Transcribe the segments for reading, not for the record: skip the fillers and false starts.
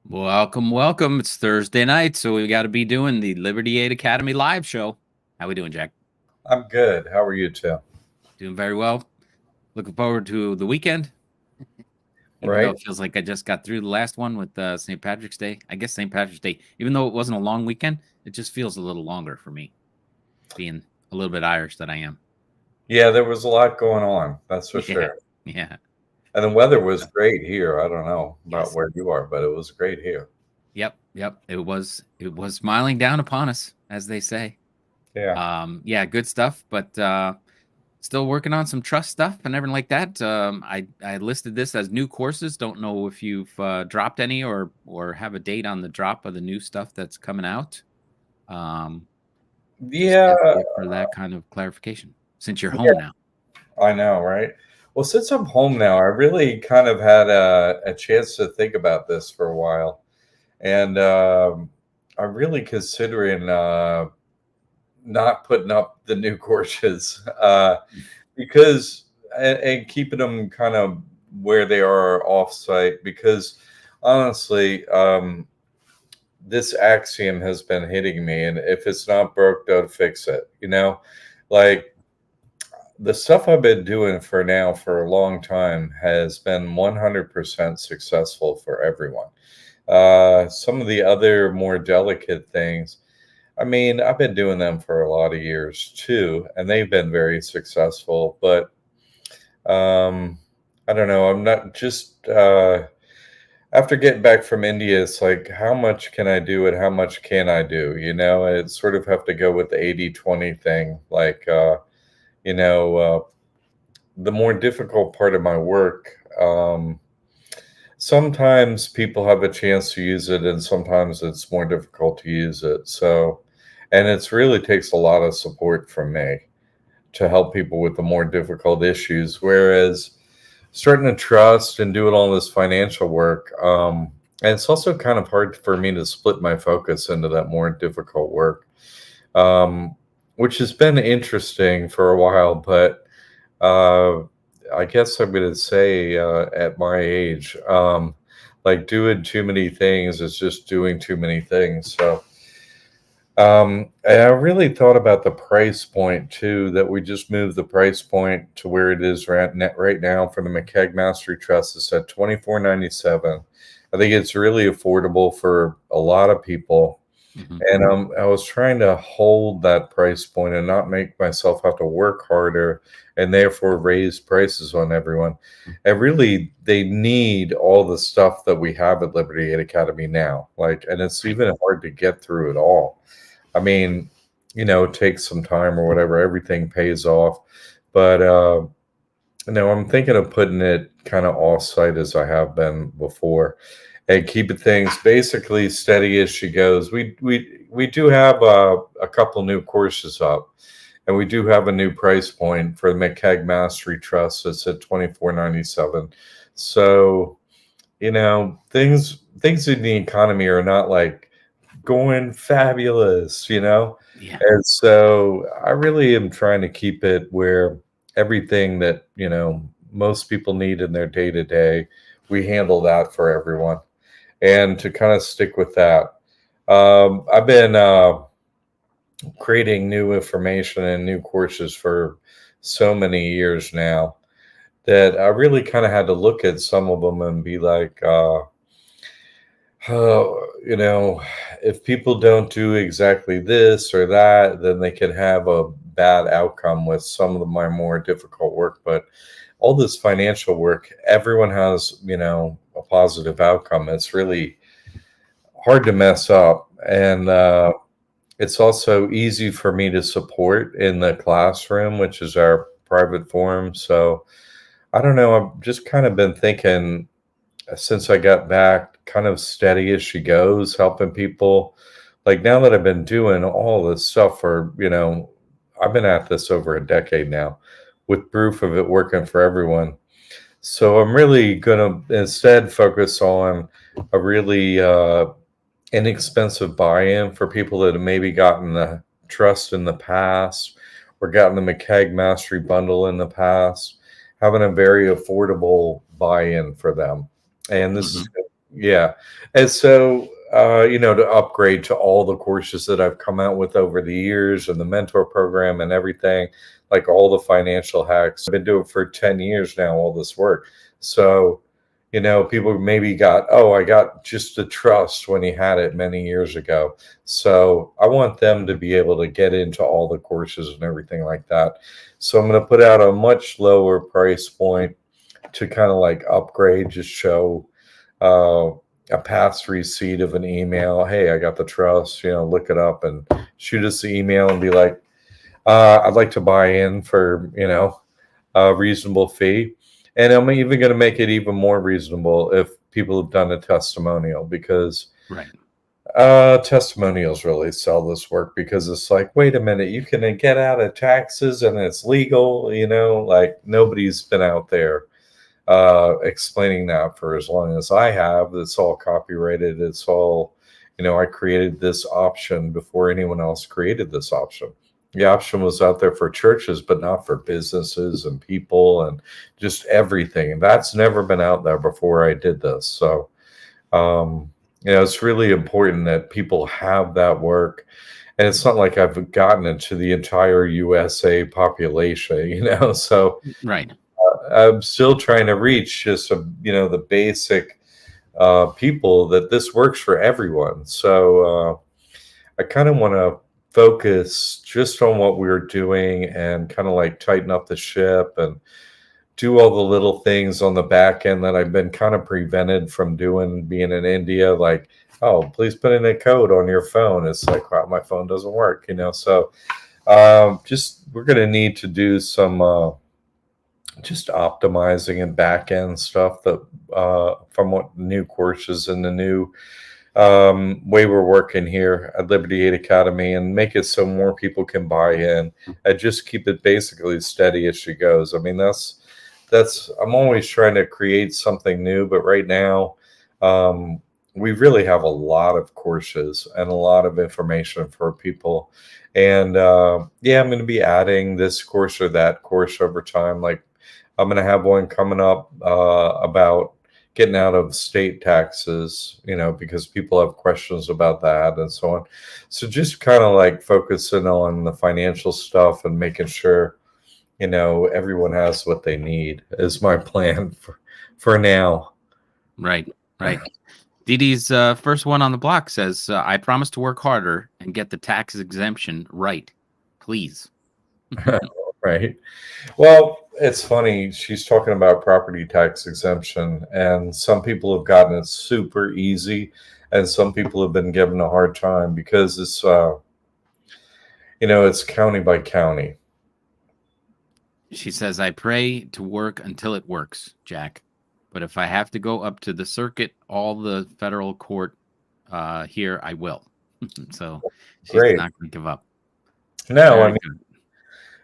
Welcome, welcome. It's Thursday night, so we got to be doing the Liberty Aid Academy live show. How we doing, Jack? I'm good. How are you, Tim? Doing very well. Looking forward to the weekend, even though Right? it feels like I just got through the last one with St. Patrick's Day. I guess St. Patrick's Day, even though it wasn't a long weekend, it just feels a little longer for me, being a little bit Irish that I am. Yeah, there was a lot going on. That's for Yeah, sure. yeah. And the weather was great here. I don't know about Yes. where you are, but it was great here. Yep. It was smiling down upon us, as they say. Yeah. Yeah, good stuff, but still working on some trust stuff and everything like that. I listed this as new courses. Don't know if you've dropped any or have a date on the drop of the new stuff that's coming out. Um, just Yeah, curious for that kind of clarification since you're home yeah, now. I know, right? Well, since I'm home now, I really kind of had a chance to think about this for a while. And I'm really considering not putting up the new courses because and keeping them kind of where they are offsite because honestly, this axiom has been hitting me, and if it's not broke, don't fix it. Like the stuff I've been doing for a long time has been 100% successful for everyone. Some of the other more delicate things, I mean, I've been doing them for a lot of years too, and they've been very successful. But um, I don't know. I'm not just after getting back from India. It's like, how much can I do and how much can I do? I sort of have to go with the 80-20 thing. Like, you know, uh, the more difficult part of my work. Sometimes people have a chance to use it, and sometimes it's more difficult to use it. So, and it's really takes a lot of support from me to help people with the more difficult issues. Whereas starting to trust and doing all this financial work, and it's also kind of hard for me to split my focus into that more difficult work, um, which has been interesting for a while. But uh, I guess I'm going to say at my age, like doing too many things is just doing too many things. So and I really thought about the price point too, that we just moved the price point to where it is right now for the McKeag Mastery Trust. It's at $24.97. I think it's really affordable for a lot of people. Hmm. And I was trying to hold that price point and not make myself have to work harder and therefore raise prices on everyone. And really, they need all the stuff that we have at Liberty Aid Academy now. And it's Right. even hard to get through it all. I mean, it takes some time or whatever. Everything pays off. But I'm thinking of putting it kind of off site as I have been before and keeping things basically steady as she goes. We do have a couple new courses up, and we do have a new price point for the McKeag Mastery Trust. It's at $24.97. So things in the economy are not like going fabulous. Yeah. And so I really am trying to keep it where everything that most people need in their day to day, we handle that for everyone, and to kind of stick with that. I've been creating new information and new courses for so many years now that I really kind of had to look at some of them and be like, if people don't do exactly this or that, then they can have a bad outcome with some of my more difficult work. But all this financial work, everyone has, a positive outcome. It's really hard to mess up. And it's also easy for me to support in the classroom, which is our private forum. So I don't know. I've just kind of been thinking since I got back, kind of steady as she goes, helping people. Like now that I've been doing all this stuff I've been at this over a decade now with proof of it working for everyone. So I'm really going to instead focus on a really inexpensive buy-in for people that have maybe gotten the trust in the past or gotten the McKeag Mastery Bundle in the past, having a very affordable buy-in for them. And this is Hmm. Yeah. And so, to upgrade to all the courses that I've come out with over the years and the mentor program and everything, like all the financial hacks, I've been doing for 10 years now, all this work. So, people maybe got, oh, I got just the trust when he had it many years ago. So I want them to be able to get into all the courses and everything like that. So I'm going to put out a much lower price point to kind of like upgrade, just show uh, a past receipt of an email. Hey, I got the trust, look it up and shoot us the email and be like, I'd like to buy in for, a reasonable fee. And I'm even going to make it even more reasonable if people have done a testimonial, because Right. testimonials really sell this work, because it's like, wait a minute, you can get out of taxes and it's legal, like nobody's been out there explaining that for as long as I have. It's all copyrighted. It's all, I created this option before anyone else created this option. The option was out there for churches, but not for businesses and people and just everything. And that's never been out there before I did this. So, it's really important that people have that work. And it's not like I've gotten into the entire USA population, so Right. I'm still trying to reach just the basic people that this works for everyone. So I kind of want to focus just on what we're doing and kind of like tighten up the ship and do all the little things on the back end that I've been kind of prevented from doing being in India. Like, oh, please put in a code on your phone. It's like, wow, my phone doesn't work, So just we're going to need to do some just optimizing and back end stuff that from what new courses and the new way we're working here at Liberty Aid Academy, and make it so more people can buy in and just keep it basically steady as she goes. I mean, that's I'm always trying to create something new, but right now we really have a lot of courses and a lot of information for people. And I'm going to be adding this course or that course over time. Like, I'm going to have one coming up about getting out of state taxes, because people have questions about that and so on. So just kind of like focusing on the financial stuff and making sure, everyone has what they need is my plan for now. Right. Right. Dee Dee's first one on the block says, I promise to work harder and get the tax exemption right. Please. Right. Well, it's funny. She's talking about property tax exemption, and some people have gotten it super easy, and some people have been given a hard time because it's county by county. She says, I pray to work until it works, Jack. But if I have to go up to the circuit, all the federal court here, I will. So she's Great. not going to give up. No, Very I mean, good.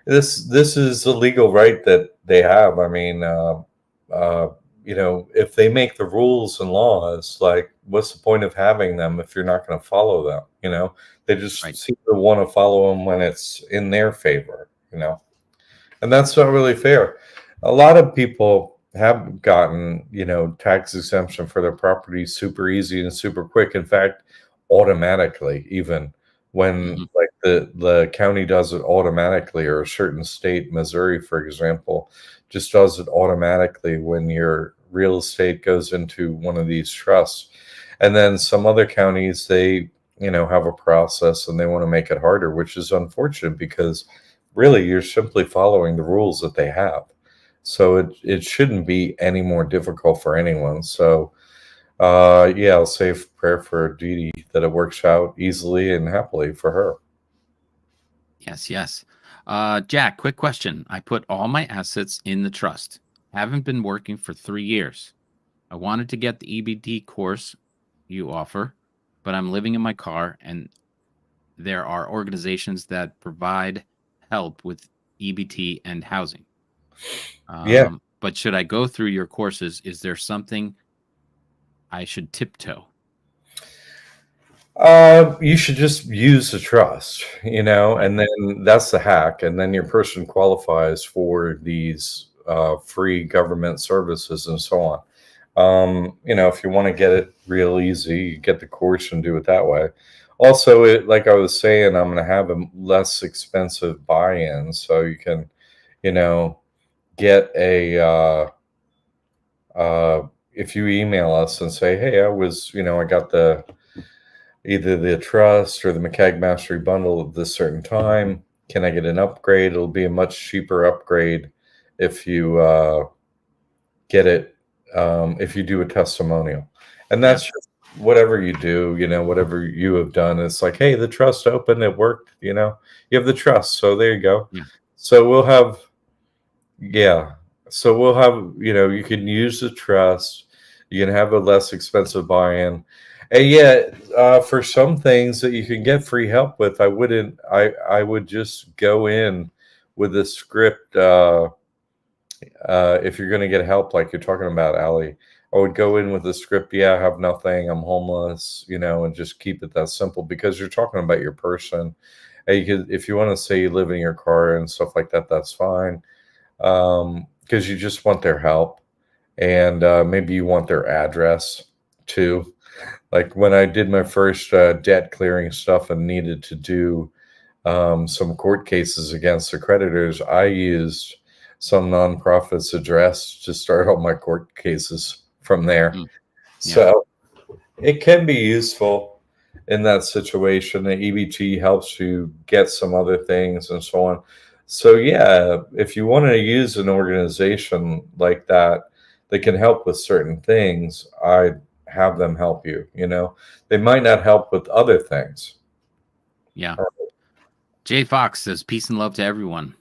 this is a legal right that they have. I mean, if they make the rules and laws, like, what's the point of having them if you're not going to follow them? They just Right. seem to want to follow them when it's in their favor. And that's not really fair. A lot of people have gotten, tax exemption for their property super easy and super quick. In fact, automatically, even when Mhm. like the county does it automatically, or a certain state, Missouri, for example, just does it automatically when your real estate goes into one of these trusts. And then some other counties, they, have a process and they want to make it harder, which is unfortunate, because really you're simply following the rules that they have. So it shouldn't be any more difficult for anyone. So I'll say a prayer for Dee Dee that it works out easily and happily for her. Yes, yes. Jack, quick question. I put all my assets in the trust. Haven't been working for 3 years. I wanted to get the EBT course you offer, but I'm living in my car and there are organizations that provide help with EBT and housing. Yeah. But should I go through your courses? Is there something I should tiptoe? You should just use the trust, Right. and then that's the hack. And then your person qualifies for these free government services and so on. If you want to get it real easy, you get the course and do it that way. Also, like I was saying, I'm going to have a less expensive buy-in, so you can, you know, get if you email us and say, hey, I got either the trust or the McCag Mastery bundle at this certain time. Can I get an upgrade? It'll be a much cheaper upgrade if you get it, if you do a testimonial. And Yeah. that's just whatever you do, whatever you have done. It's like, hey, the trust opened, it worked, you have the trust. So there you go. Yeah. So we'll have, yeah. So we'll have, you can use the trust. You can have a less expensive buy-in. And yet, for some things that you can get free help with, I would just go in with a script. If you're going to get help, like you're talking about, Ali, I would go in with a script. Yeah, I have nothing. I'm homeless, and just keep it that simple because you're talking about your person. And if you want to say you live in your car and stuff like that, that's fine. Because you just want their help, and maybe you want their address too. Like when I did my first debt clearing stuff and needed to do some court cases against the creditors, I used some nonprofit's address to start all my court cases from there. Mm, yeah. So it can be useful in that situation. The EBT helps you get some other things and so on. So yeah, if you want to use an organization like that that can help with certain things, I have them help you. They might not help with other things. Yeah. Jay Fox says peace and love to everyone.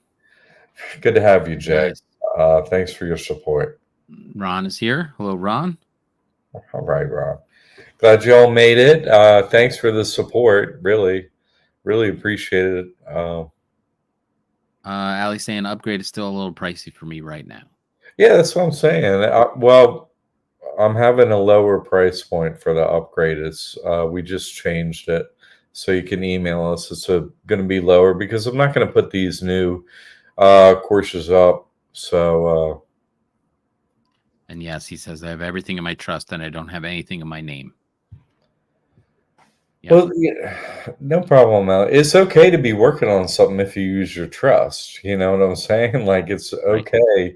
Good to have you, Jay. Nice. Thanks for your support. Ron is here. Hello, Ron. All right, Rob. Glad you all made it. Thanks for the support. Really, really appreciate it. Ali saying upgrade is still a little pricey for me right now. Yeah, that's what I'm saying. Well, I'm having a lower price point for the upgrade. We just changed it, so you can email us. It's going to be lower because I'm not going to put these new courses up. So. And yes, he says I have everything in my trust and I don't have anything in my name. Yeah. Well, yeah, no problem, Al. It's okay to be working on something if you use your trust. You know what I'm saying? Like it's okay right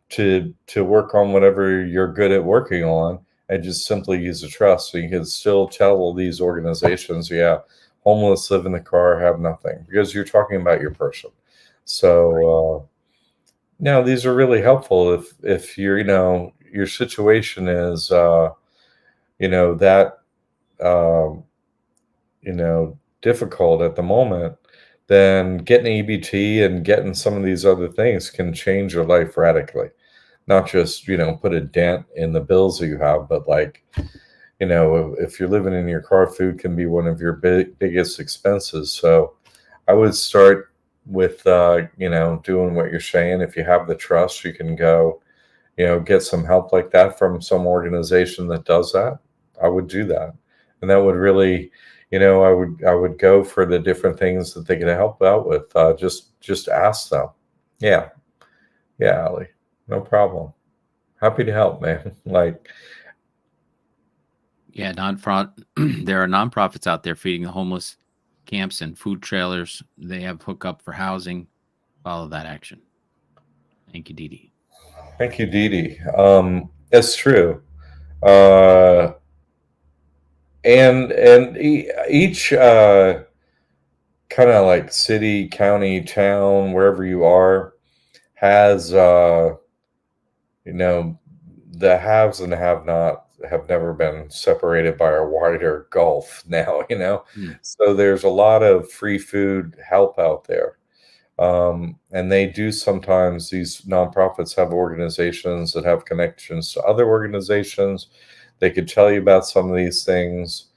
to work on whatever you're good at working on and just simply use a trust. So you can still tell these organizations, yeah, homeless, live in the car, have nothing, because you're talking about your person. So no, these are really helpful if you're, your situation is that difficult at the moment, then getting EBT and getting some of these other things can change your life radically. Not just, put a dent in the bills that you have, but like, if you're living in your car, food can be one of your biggest expenses. So I would start with, doing what you're saying. If you have the trust, you can go, get some help like that from some organization that does that. I would do that. And that would really, I would go for the different things that they can help out with. Just ask them. Yeah. Yeah, Ali. No problem. Happy to help, man. Like, yeah, there are nonprofits out there feeding the homeless, camps and food trailers. They have hookup for housing. Follow that action. Thank you, Dee Dee. thank you, Dee Dee. It's true. Uh, and each kind of like city, county, town, wherever you are, has the haves and have not have never been separated by a wider gulf now. So there's a lot of free food help out there. And they do sometimes, these nonprofits have organizations that have connections to other organizations. They could tell you about some of these things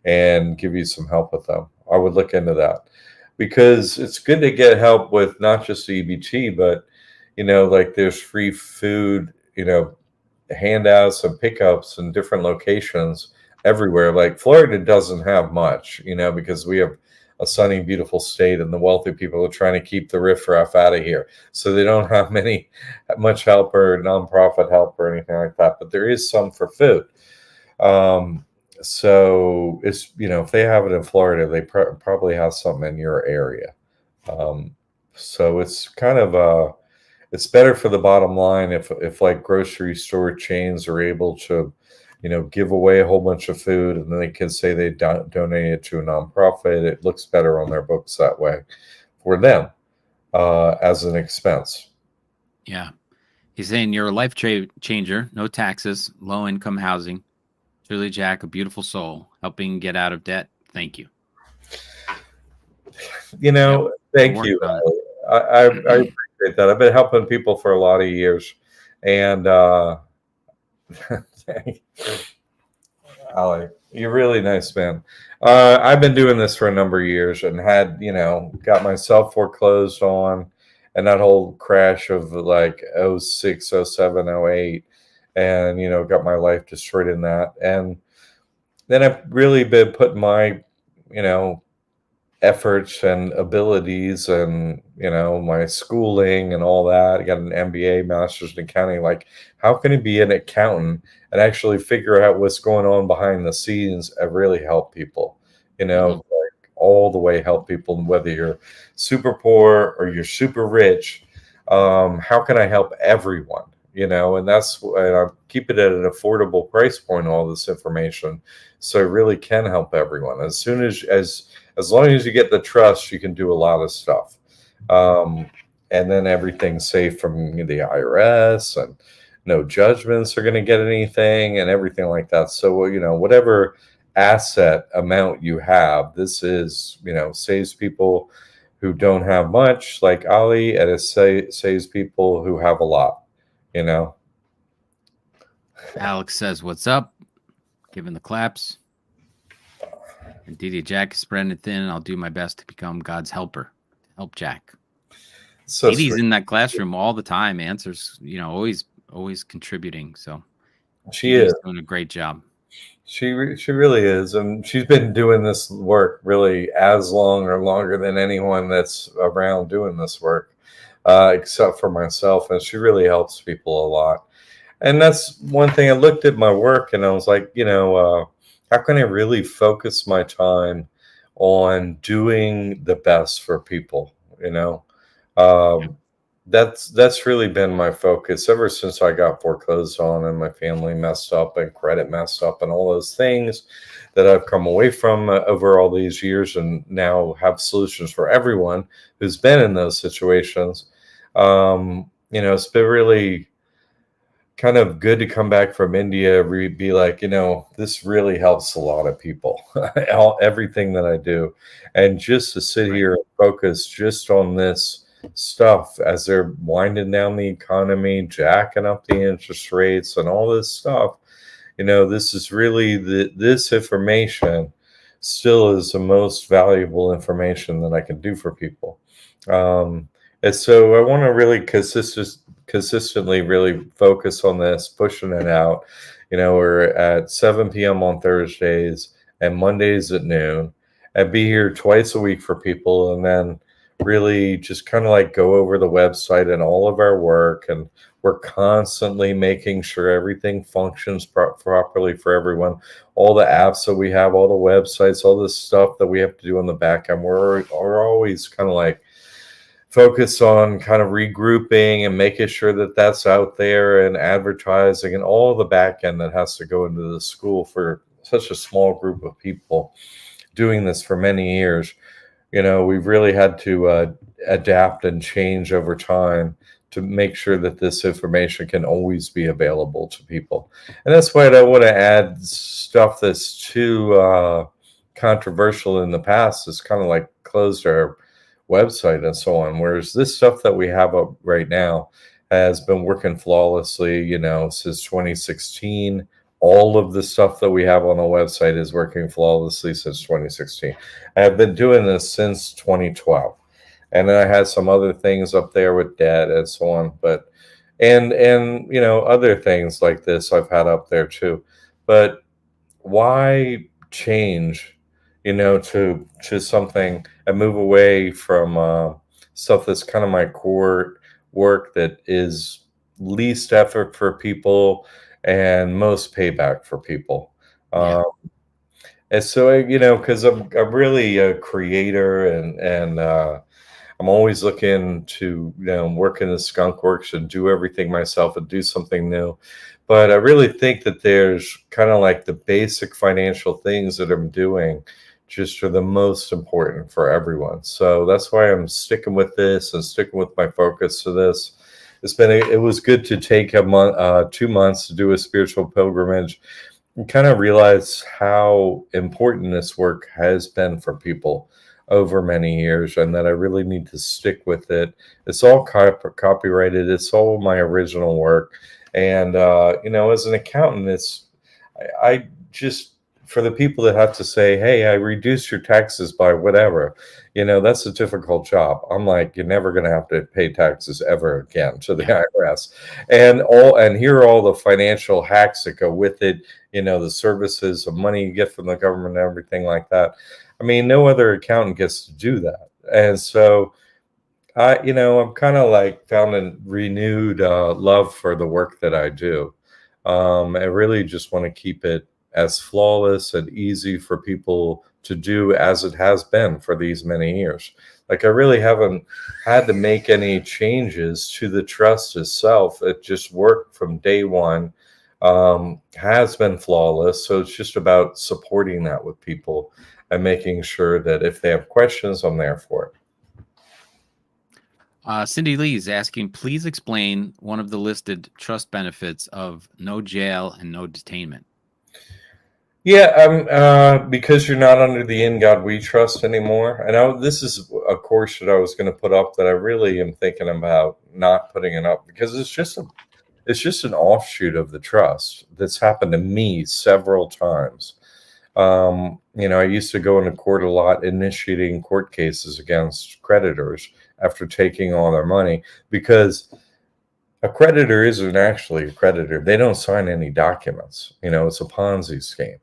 and give you some help with them. I would look into that because it's good to get help with not just the EBT, but like there's free food, handouts and pickups in different locations everywhere. Like Florida doesn't have much, because we have a sunny, beautiful state, and the wealthy people are trying to keep the riffraff out of here. So they don't have much help or nonprofit help or anything like that. But there is some for food. Um, so it's, if they have it in Florida, they probably have something in your area. Um, so it's kind of it's better for the bottom line if like grocery store chains are able to, give away a whole bunch of food, and then they can say they donate it to a nonprofit. It looks better on their books that way for them, as an expense. Yeah. He's saying you're a life changer, no taxes, low income housing. Truly, Jack, a beautiful soul, helping get out of debt. Thank you. Yep. We're Thank working you. on I it. appreciate that. I've been helping people for a lot of years, and Ali, you're really nice, man. I've been doing this for a number of years and had, got myself foreclosed on, and that whole crash of like '06, '07, '08, and, got my life destroyed in that. And then I've really been putting my, you know, efforts and abilities and, my schooling and all that. I got an MBA, master's in accounting. Like, how can you be an accountant and actually figure out what's going on behind the scenes and really help people, Mhm. like all the way help people, whether you're super poor or you're super rich. How can I help everyone? And and I keep it at an affordable price point, all this information, so it really can help everyone. As long as you get the trust, you can do a lot of stuff. Um, and then everything's safe from the IRS, and no judgments are going to get anything and everything like that. So, whatever asset amount you have, this is, saves people who don't have much, like Ali, and saves people who have a lot, you know. Alex says, "What's up?" Giving the claps. And Didi Jack is spreading it thin. I'll do my best to become God's helper. Help Jack. So Didi's sweet. in that classroom all the time. Answers, always contributing. So She Didi's is. doing a great job. She really is, and she's been doing this work really as long or longer than anyone that's around doing this work, except for myself. And she really helps people a lot. And that's one thing. I looked at my work and I was like, how can I really focus my time on doing the best for people? Yeah. Um, that's really been my focus ever since I got foreclosed on and my family messed up and credit messed up and all those things that I've come away from, over all these years, and now have solutions for everyone who's been in those situations. It's been really kind of good to come back from India, be like, this really helps a lot of people, everything that I do. And just to sit Right. here and focus just on this stuff as they're winding down the economy, jacking up the interest rates and all this stuff, this is really this information still is the most valuable information that I can do for people. And so I want to really consistently really focus on this, pushing it out. We're at 7 p.m. on Thursdays and Mondays at noon, and be here twice a week for people, and then really just kind of like go over the website and all of our work. And we're constantly making sure everything functions properly for everyone. All the apps that we have, all the websites, all the stuff that we have to do on the back end, we're always kind of like focus on kind of regrouping and making sure that that's out there, and advertising and all the back end that has to go into the school for such a small group of people doing this for many years. We've really had to adapt and change over time to make sure that this information can always be available to people. And that's why I don't want to add stuff that's too controversial in the past. It's kind of like closed our website and so on. Whereas this stuff that we have up right now has been working flawlessly, since 2016. All of the stuff that we have on the website is working flawlessly since 2016. I have been doing this since 2012. And then I had some other things up there with debt and so on, but and other things like this I've had up there too. But why change, to something and move away from stuff that's kind of my core work that is least effort for people and most payback for people. Yeah. And so, because I'm really a creator, and I'm always looking to, work in the skunk works and do everything myself and do something new. But I really think that there's kind of like the basic financial things that I'm doing just are the most important for everyone. So that's why I'm sticking with this and sticking with my focus to this. It was good to take a month, 2 months to do a spiritual pilgrimage and kind of realize how important this work has been for people over many years, and that I really need to stick with it. It's all copyrighted. It's all my original work. And, as an accountant, I just, for the people that have to say, hey, I reduced your taxes by whatever, that's a difficult job. I'm like, you're never going to have to pay taxes ever again to the Yeah. IRS. And here are all the financial hacks that go with it, the services, the money you get from the government, and everything like that. I mean, no other accountant gets to do that. And so I'm kind of like found a renewed love for the work that I do. I really just want to keep it as flawless and easy for people to do as it has been for these many years. Like, I really haven't had to make any changes to the trust itself. It just worked from day one, has been flawless. So it's just about supporting that with people and making sure that if they have questions, I'm there for it. Cindy Lee is asking, please explain one of the listed trust benefits of no jail and no detainment. Yeah, because you're not under the "In God We Trust" anymore. This is a course that I was going to put up that I really am thinking about not putting it up because it's just an offshoot of the trust that's happened to me several times. I used to go into court a lot, initiating court cases against creditors after taking all their money, because a creditor isn't actually a creditor. They don't sign any documents. It's a Ponzi scheme.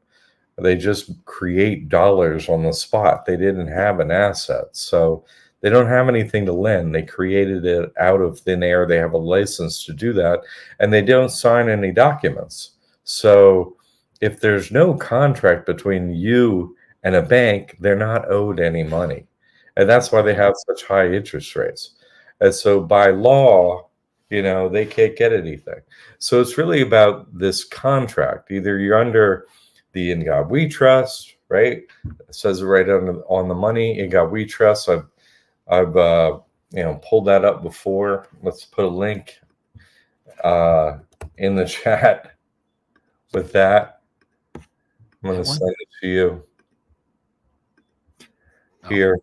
They just create dollars on the spot. They didn't have an asset. So they don't have anything to lend. They created it out of thin air. They have a license to do that, and they don't sign any documents. So if there's no contract between you and a bank, they're not owed any money. And that's why they have such high interest rates. And so by law, they can't get anything. So it's really about this contract. Either you're under the "In God We Trust," right? It says it right on the money. "In God We Trust." I've pulled that up before. Let's put a link in the chat with that. I'm going to send it to you here.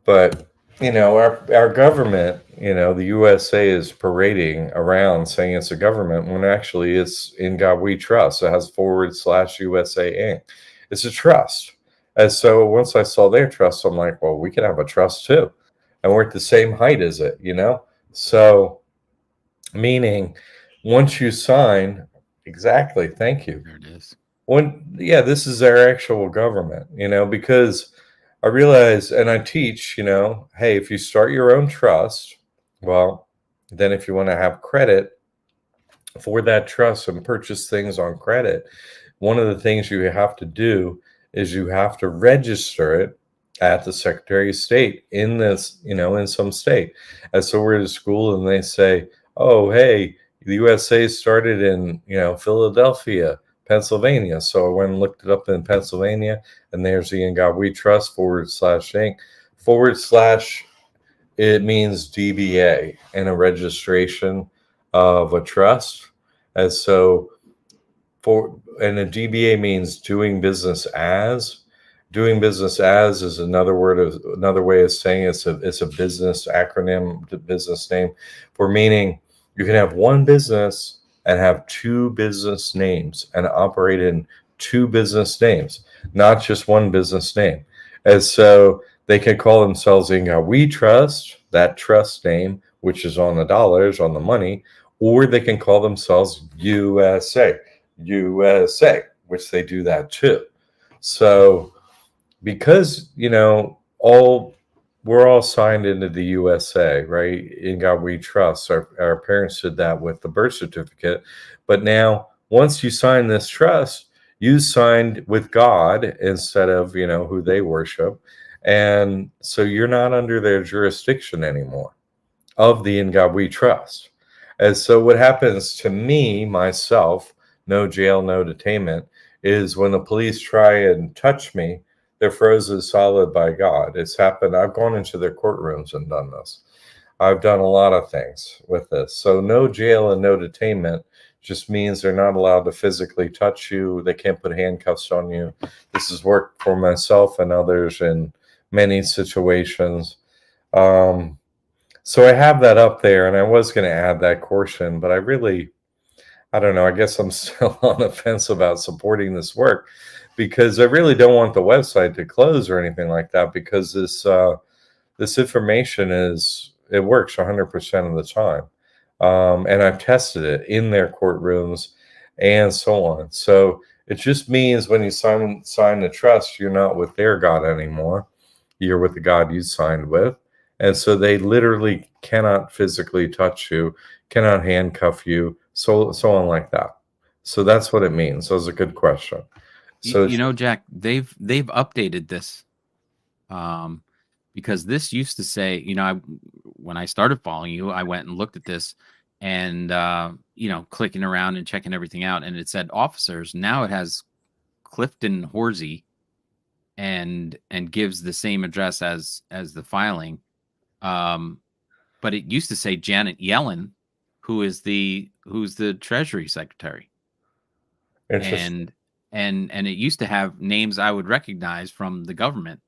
But our government, the USA is parading around saying it's a government when actually it's "In God We Trust." It has /USA Inc. It's a trust. And so once I saw their trust, I'm like, well, we can have a trust too. And we're at the same height as it, So meaning once you sign, exactly, thank you. There it is. This is our actual government, because I realize, and I teach, hey, if you start your own trust, well, then if you want to have credit for that trust and purchase things on credit, one of the things you have to do is you have to register it at the Secretary of State in in some state. And so we're at school and they say, oh, hey, the USA started in, Philadelphia, Pennsylvania. So I went and looked it up in Pennsylvania, and there's the "In God We Trust /Inc. / it means DBA and a registration of a trust. And so and a DBA means doing business as. Doing business as is another way of saying it's a business acronym, the business name, for meaning you can have one business and have two business names and operate in two business names, not just one business name. And so they can call themselves "In God We Trust," that trust name, which is on the dollars, on the money, or they can call themselves USA. USA. which they do that too. So because all we're all signed into the USA, right? In God we trust. Our parents did that with the birth certificate, but now once you sign this trust, you signed with God instead of who they worship, and so you're not under their jurisdiction anymore of the In God We Trust. And so what happens to me, myself, no jail, no detainment, is when the police try and touch me, they're frozen solid by God. It's happened. I've gone into their courtrooms and done this. I've done a lot of things with this. So no jail and no detainment just means they're not allowed to physically touch you. They can't put handcuffs on you. This has worked for myself and others in many situations. So I have that up there, and I was going to add that course in, but I don't know. I guess I'm still on the fence about supporting this work because I really don't want the website to close or anything like that, because this information it works 100% of the time, and I've tested it in their courtrooms and so on. So it just means when you sign the trust, you're not with their God anymore. You're with the God you signed with. And so they literally cannot physically touch you, cannot handcuff you, so on like that. So that's what it means. That was a good question. So Jack, they've updated this, because this used to say, when I started following you, I went and looked at this, and clicking around and checking everything out, and it said officers. Now it has Clifton Horsey, and gives the same address as the filing. But it used to say Janet Yellen, who's the Treasury Secretary. interesting. And it used to have names I would recognize from the government,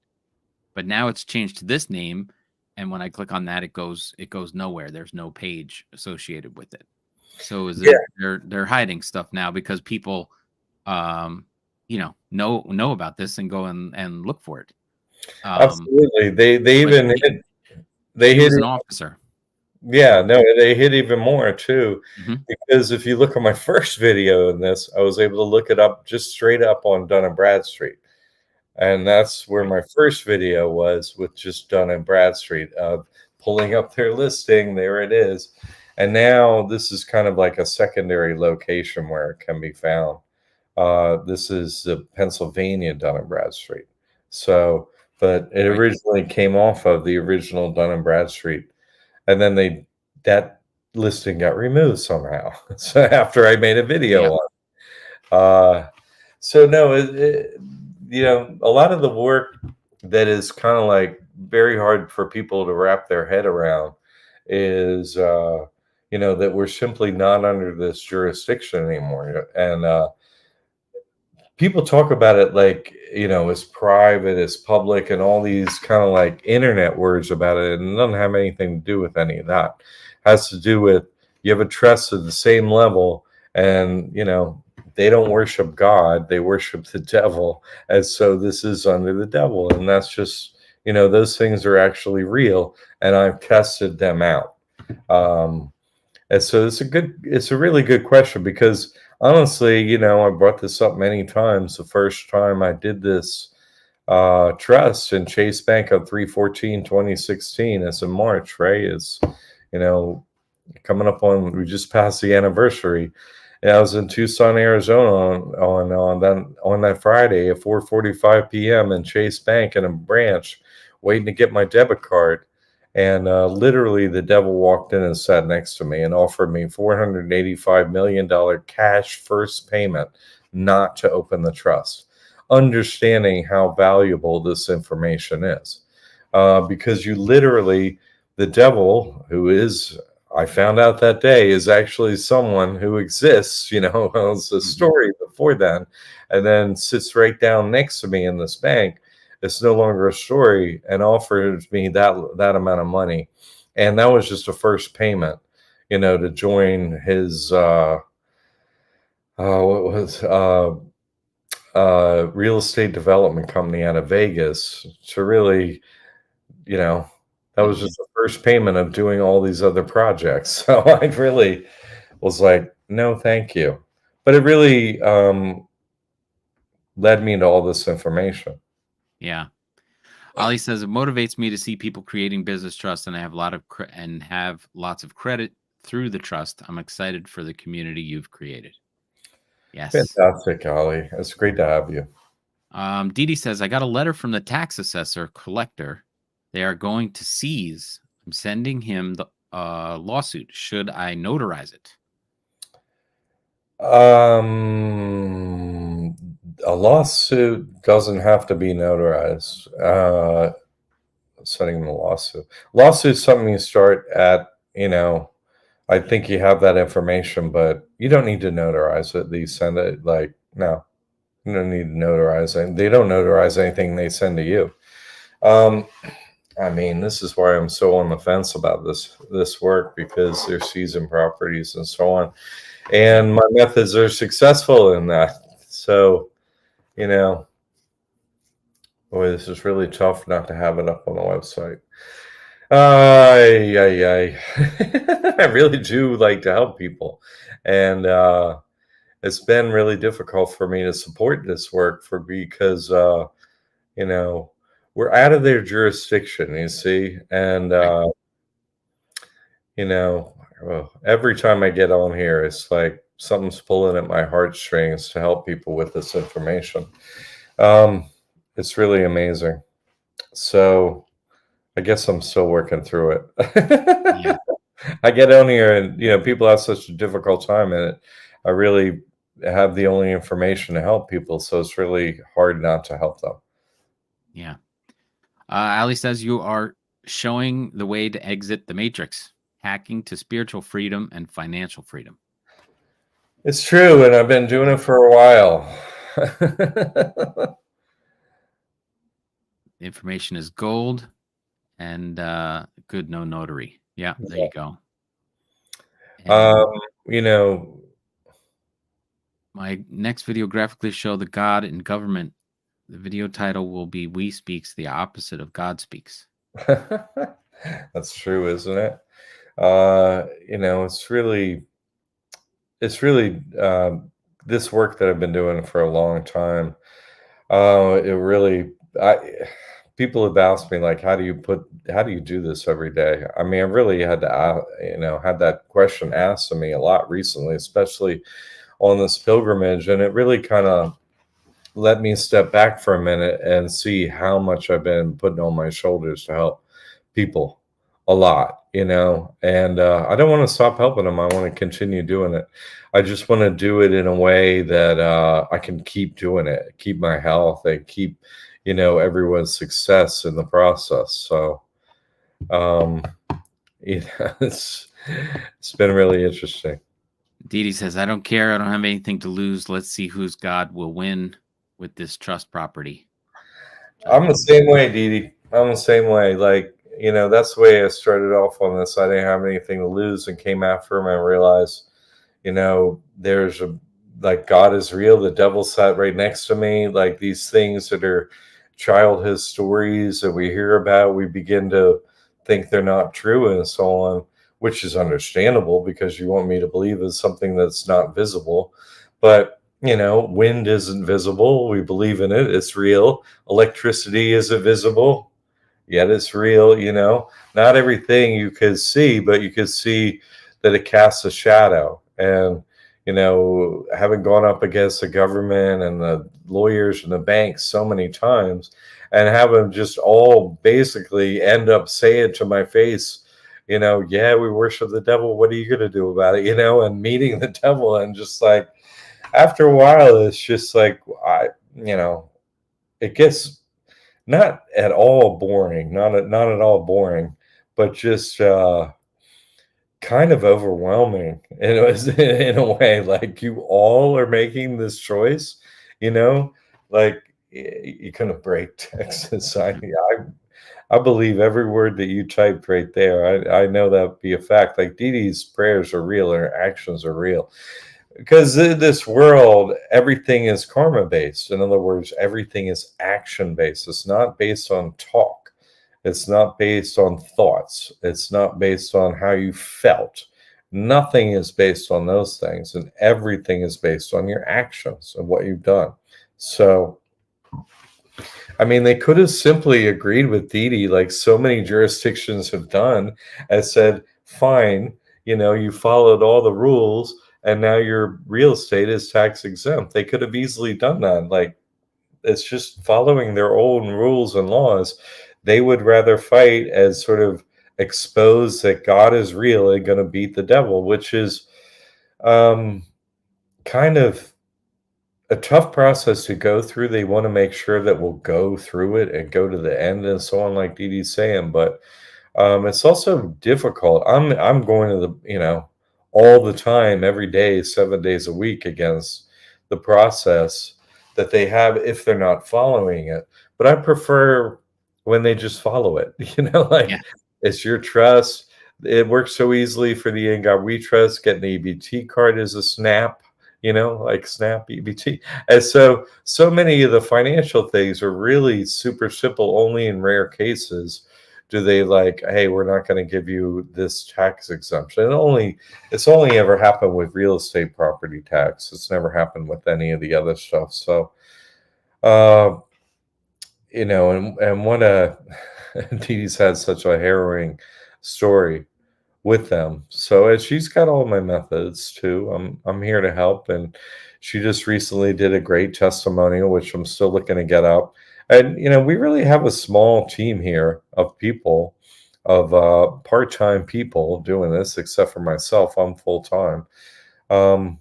but now it's changed to this name, and when I click on that, it goes nowhere. There's no page associated with it. So Yeah, they're hiding stuff now because people know about this and go and look for it. absolutely. They But even they he hit was an it. officer. Yeah, no, they hit even more too. Mhm. Because if you look at my first video in this, I was able to look it up just straight up on Dun and Bradstreet. And that's where Right. my first video was, with just Dun and Bradstreet, of pulling up their listing. There it is. And now this is kind of like a secondary location where it can be found. This is the Pennsylvania Dun and Bradstreet. So, but it Right. originally came off of the original Dun and Bradstreet, and then that listing got removed somehow. So after I made a video Yeah. on it. So no, a lot of the work that is kind of like very hard for people to wrap their head around is that we're simply not under this jurisdiction anymore. And people talk about it like as private, as public, and all these kind of like internet words about it, and it doesn't have anything to do with any of that. It has to do with, you have a trust at the same level, and they don't worship God, they worship the devil, and so this is under the devil. And that's just, those things are actually real, and I've tested them out. And so it's a really good question, because honestly, I brought this up many times. The first time I did this trust in Chase Bank on 3/14/2016, it's in March, right? It's, you know, coming up on, we just passed the anniversary. And I was in Tucson, Arizona on that Friday at 4:45 p.m. in Chase Bank in a branch, waiting to get my debit card. And literally, the devil walked in and sat next to me and offered me $485 million cash first payment not to open the trust, understanding how valuable this information is. Because you literally, the devil, who is, I found out that day, is actually someone who exists, it's a Mhm. story before then, and then sits right down next to me in this bank. It's no longer a story, and offers me that amount of money. And that was just a first payment, to join his what was real estate development company out of Vegas, to really, you know, that was Mhm. just the first payment of doing all these other projects. So I really was like, no, thank you. But it really, led me to all this information. Yeah. Ollie says it motivates me to see people creating business trust, and I have a lot of and have lots of credit through the trust. I'm excited for the community you've created. Yes. Fantastic, Ollie. It's great to have you. Dee Dee says I got a letter from the tax assessor collector. They are going to seize. I'm sending him the lawsuit. Should I notarize it? Um, a lawsuit doesn't have to be notarized. Sending them a lawsuit. Lawsuit's something you start at, I think you have that information, but you don't need to notarize it. You send it like, no, you don't need to notarize it. They don't notarize anything they send to you. Um, I mean, this is why I'm so on the fence about this work, because there's seasoned properties and so on. Yep. And my methods are successful in that. So, you know, boy, this is really tough not to have it up on the website. I I really do like to help people, and it's been really difficult for me to support this work because you know we're out of their jurisdiction, you see, and Right. you know every time I get on here, it's like something's pulling at my heartstrings to help people with this information. Um, it's really amazing. So I guess I'm still working through Yeah. it. I get on here and people have such a difficult time in it. I really have the only information to help people, so it's really hard not to help them. Yeah. Ali says you are showing the way to exit the matrix, hacking to spiritual freedom and financial freedom. It's true, and I've been doing it for a while. Information is gold and good no notary. Yeah, there you go. um, And you know, my next video graphically show the God in government. The video title will be We Speaks, the opposite of God Speaks. that's true, isn't it? It's really this work that I've been doing for a long time. It really, I people have asked me like, how do you do this every day? I mean, I really had to, had that question asked of me a lot recently, especially on this pilgrimage, and it really kind of let me step back for a minute and see how much I've been putting on my shoulders to help people a lot, and I don't want to stop helping them. I want to continue doing it. I just want to do it in a way that I can keep doing it, keep my health, and keep, everyone's success in the process. So, um, it's been really interesting. Dee Dee says, I don't care. I don't have anything to lose. Let's see whose God will win with this trust property. Which I I'm the think same way, Dee Dee. I'm the same way. Like, that's the way I started off on this. I didn't have anything to lose and came after him and realized, there's like God is real. The devil sat right next to me. Like these things that are childhood stories that we hear about, we begin to think they're not true and so on, which is understandable because you want me to believe it's something that's not visible. But wind isn't visible. We believe in it. It's real. Electricity isn't visible, yet it's real. Not everything you could see, but you could see that it casts a shadow. And having gone up against the government and the lawyers and the banks so many times, and have them just all basically end up saying to my face, yeah, we worship the devil. What are you going to do about it? And meeting the devil, and just like after a while, it's just like it gets not at all boring, not at all boring, but just kind of overwhelming. And it was in a way like you all are making this choice, like you couldn't break Texas. I believe every word that you typed right there. I know that be a fact. Like Dee Dee's prayers are real, her actions are real. Because in this world, everything is karma based. In other words, everything is action based. It's not based on talk. It's not based on thoughts. It's not based on how you felt. Nothing is based on those things, and everything is based on your actions and what you've done. So, I mean, they could have simply agreed with Didi, like so many jurisdictions have done, and said, fine, you followed all the rules, and now your real estate is tax exempt. They could have easily done that. Like, it's just following their own rules and laws. They would rather fight as sort of expose that God is real and going to beat the devil, which is um, kind of a tough process to go through. They want to make sure that we'll go through it and go to the end and so on, like Dee Dee's saying. But it's also difficult. I'm going to all the time, every day, 7 days a week against the process that they have if they're not following it. But I prefer when they just follow it. Yeah. Like it's your trust. It works so easily for the In God We Trust. Getting the EBT card is a snap. Like Snap EBT. And so many of the financial things are really super simple. Only in rare cases do they like, hey, we're not going to give you this tax exemption. It's only ever happened with real estate property tax. It's never happened with any of the other stuff. So uh and what a Didi's had such a harrowing story with them. So, and she's got all my methods too. I'm here to help, and she just recently did a great testimonial, which I'm still looking to get up. And we really have a small team here of people, of part-time people doing this, except for myself. I'm full-time. Um,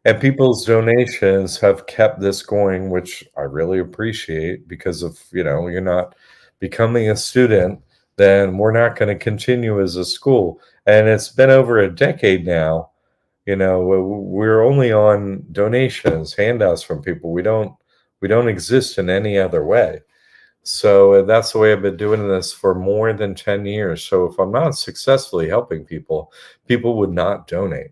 and people's donations have kept this going, which I really appreciate, because if you're not becoming a student, then we're not going to continue as a school. And it's been over a decade now. We're only on donations, handouts from people. We don't exist in any other way. So that's the way I've been doing this for more than 10 years. So if I'm not successfully helping people, people would not donate.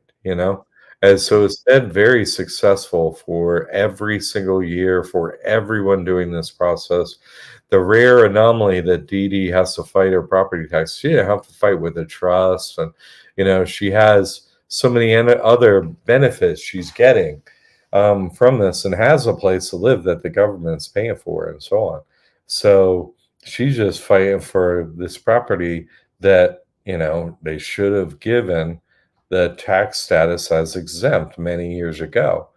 And so it's been very successful for every single year for everyone doing this process. The rare anomaly that Dee Dee has to fight her property tax, she didn't have to fight with a trust. And, she has so many other benefits she's getting from this, and has a place to live that the government's paying for and so on. So she's just fighting for this property that, they should have given the tax status as exempt many years ago.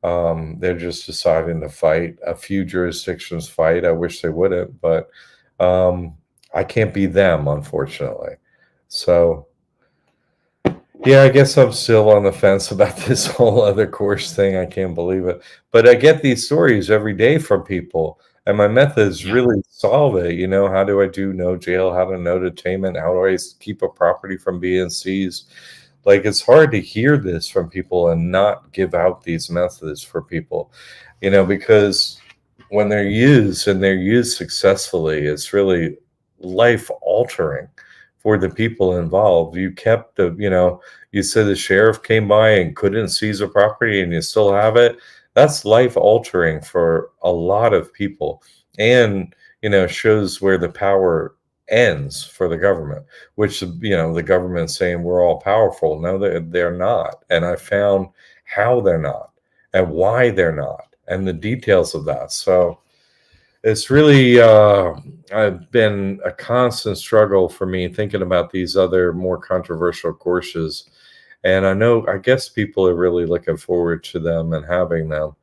They're just deciding to fight. A few jurisdictions fight. I wish they wouldn't, but I can't be them, unfortunately. So, yeah, I guess I'm still on the fence about this whole other course thing. I can't believe it. But I get these stories every day from people, and my methods Yeah. really solve it. How do I do no jail? How to no detainment? How do I keep a property from being seized? Like, it's hard to hear this from people and not give out these methods for people, because when they're used and they're used successfully, it's really life altering for the people involved. You said the sheriff came by and couldn't seize a property and you still have it. That's life altering for a lot of people, and shows where the power ends for the government, which the government's saying we're all powerful. No, they're not. And I found how they're not and why they're not and the details of that. So it's really been a constant struggle for me thinking about these other more controversial courses. And I guess people are really looking forward to them and having them.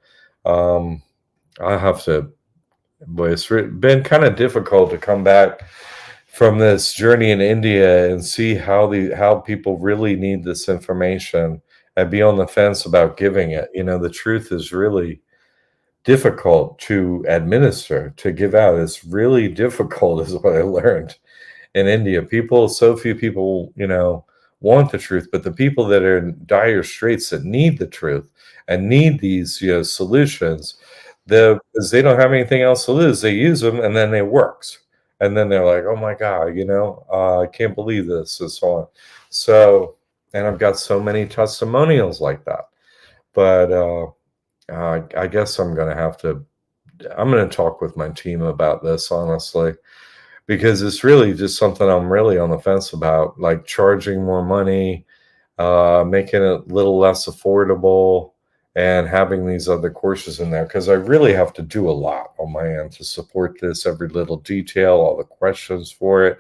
I have to, but it's been kind of difficult to come back from this journey in India and see how people really need this information and be on the fence about giving it. The truth is really difficult to administer, to give out. It's really difficult, is what I learned in India. So few people, want the truth, but the people that are in dire straits that need the truth and need these, solutions, because they don't have anything else to lose, they use them and then it works. And then they're like, oh my God, I can't believe this, and so on. So, and I've got so many testimonials like that. But I guess I'm going to talk with my team about this, honestly, because it's really just something I'm really on the fence about, like charging more money, making it a little less affordable, and having these other courses in there, because I really have to do a lot on my end to support this, every little detail, all the questions for it.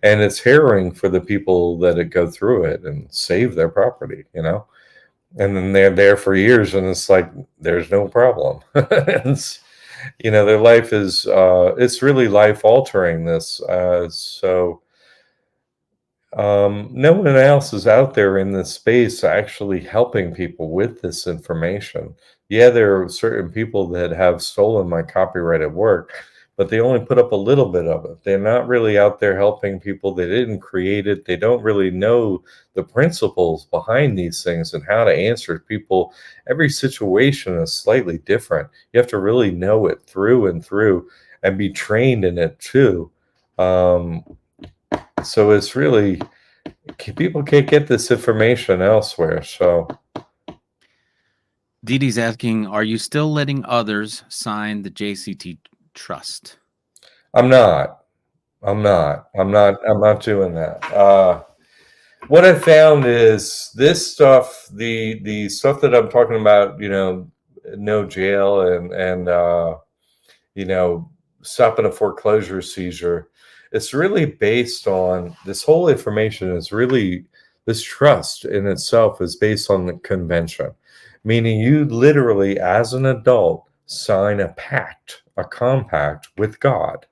And it's harrowing for the people that go through it and save their property, and then they're there for years and it's like there's no problem. It's, their life is it's really life altering, this. No one else is out there in this space actually helping people with this information. Yeah, there are certain people that have stolen my copyrighted work, but they only put up a little bit of it. They're not really out there helping people. They didn't create it. They don't really know the principles behind these things and how to answer people. Every situation is slightly different. You have to really know it through and through and be trained in it too. So it's really, people can't get this information elsewhere. So Dee Dee's asking, are you still letting others sign the JCT trust? I'm not. I'm not doing that. What I found is this stuff, the stuff that I'm talking about, no jail and you know, stopping a foreclosure seizure. It's really based on, this whole information is really, this trust in itself is based on the convention, meaning you literally, as an adult, sign a pact, a compact with God.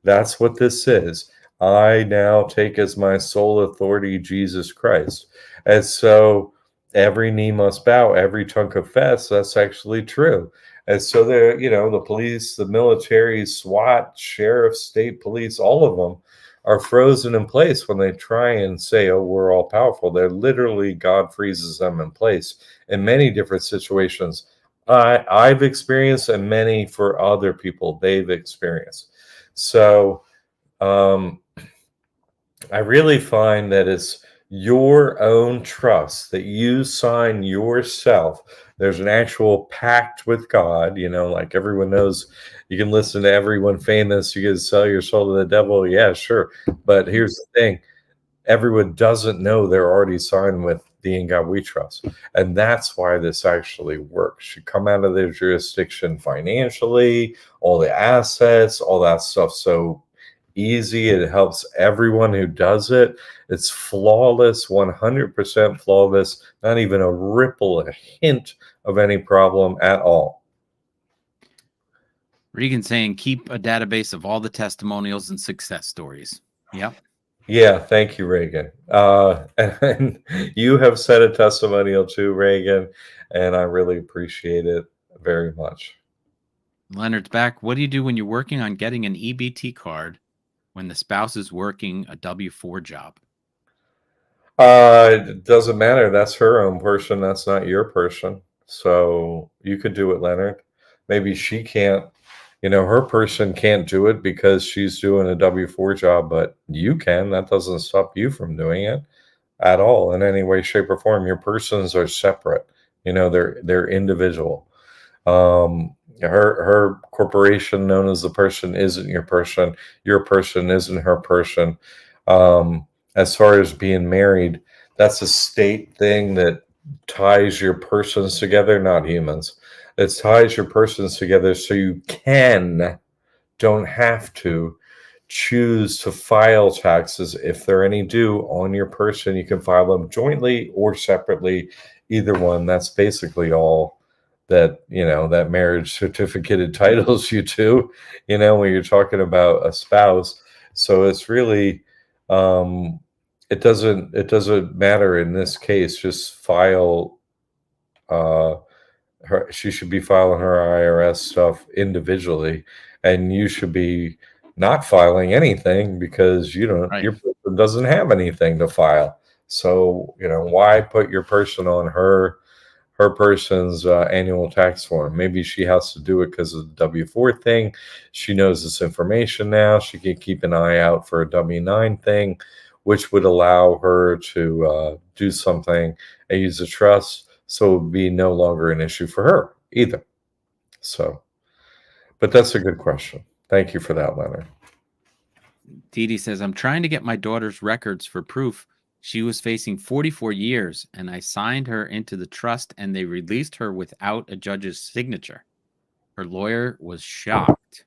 That's what this is. I now take as my sole authority Jesus Christ. And so every knee must bow, every tongue confess. That's actually true. And so there, the police, the military, SWAT, sheriff, state police, all of them are frozen in place when they try and say, oh, we're all powerful. They're literally, God freezes them in place in many different situations. I've experienced, and many for other people they've experienced. So I really find that it's your own trust that you sign yourself. There's an actual pact with God, like everyone knows. You can listen to everyone famous. You can sell your soul to the devil. Yeah, sure. But here's the thing, everyone doesn't know they're already signed with the In God We Trust. And that's why this actually works. You come out of their jurisdiction financially, all the assets, all that stuff. So easy. It helps everyone who does it. It's flawless, 100% flawless, not even a ripple, a hint of any problem at all. Regan saying, keep a database of all the testimonials and success stories. Yep. Yeah, thank you, Reagan. And you have said a testimonial too, Reagan, and I really appreciate it very much. Leonard's back. What do you do when you're working on getting an EBT card when the spouse is working a W-4 job? It doesn't matter. That's her own person. That's not your person. So you could do it, Leonard. Maybe she can't, her person can't do it because she's doing a W-4 job, but you can. That doesn't stop you from doing it at all in any way, shape, or form. Your persons are separate. They're individual. Her corporation, known as the person, isn't your person. Your person isn't her person. As far as being married, that's a state thing that ties your persons together, not humans. It ties your persons together so you don't have to choose to file taxes if there are any due on your person. You can file them jointly or separately, either one. That's basically all that that marriage certificate entitles you to, when you're talking about a spouse. So it's really it doesn't matter in this case. Just file she should be filing her IRS stuff individually, and you should be not filing anything because Right. your person doesn't have anything to file. So why put your person on her person's annual tax form? Maybe she has to do it because of the W-4 thing. She knows this information now. She can keep an eye out for a W-9 thing, which would allow her to do something and use a trust, so it would be no longer an issue for her either. So, but that's a good question. Thank you for that, Leonard. Dee Dee says, I'm trying to get my daughter's records for proof She was facing 44 years, and I signed her into the trust, and they released her without a judge's signature. Her lawyer was shocked,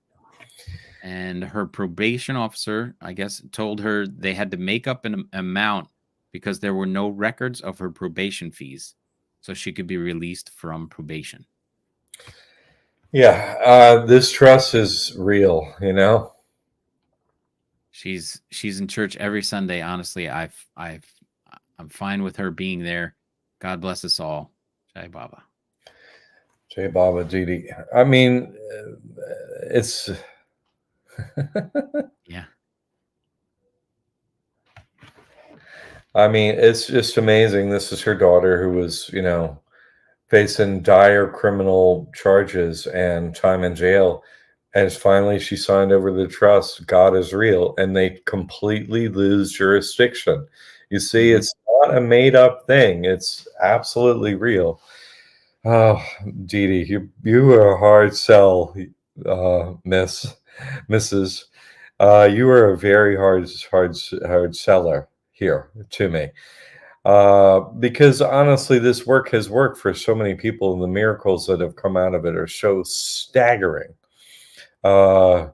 and her probation officer, I guess, told her they had to make up an amount because there were no records of her probation fees, so she could be released from probation. Yeah, this trust is real, you know? She's in church every Sunday. Honestly, I'm fine with her being there. God bless us all. Jai Baba. Jay Baba Didi. I mean, it's. Yeah. I mean, it's just amazing. This is her daughter who was, you know, facing dire criminal charges and time in jail. And finally, she signed over the trust. God is real. And they completely lose jurisdiction. You see, Hmm. it's not a made up thing, it's absolutely real. Oh, Dee Dee, you were a hard sell, Miss Mrs. You were a very hard seller here to me. Because honestly, this work has worked for so many people, and the miracles that have come out of it are so staggering. Uh,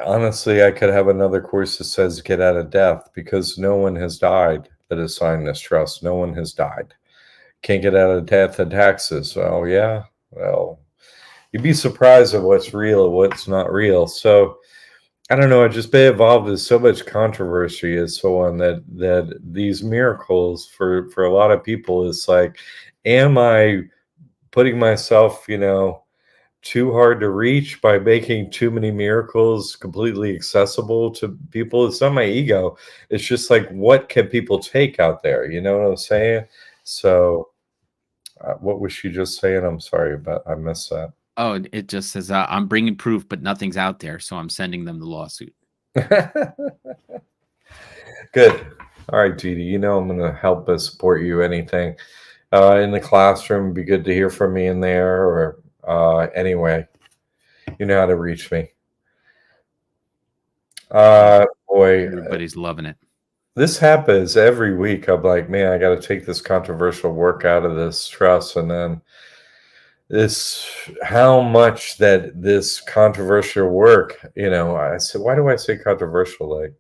Honestly, I could have another course that says get out of death because no one has died that has signed this trust. No one has died. Can't get out of death and taxes. Oh, yeah. Well, you'd be surprised at what's real and what's not real. So, I don't know. It just been involved in so much controversy and so on that these miracles for a lot of people is like, am I putting myself, you know, too hard to reach by making too many miracles completely accessible to people? It's not my ego. It's just like, what can people take out there? You know what I'm saying? So, what was she just saying? I'm sorry, but I missed Oh, it just says I'm bringing proof, but nothing's out there, so I'm sending them the lawsuit. that. Good. All right, Didi. You know I'm going to help support you. Anything in the classroom, be good to hear from me in there. Or anyway, you know how to reach me. Yeah, Boy, everybody's loving it. this happens every week. I'm like, man, I got to take this controversial work out of this trust, and then this how much that this controversial work. You know, I said, why do I say controversial? Like,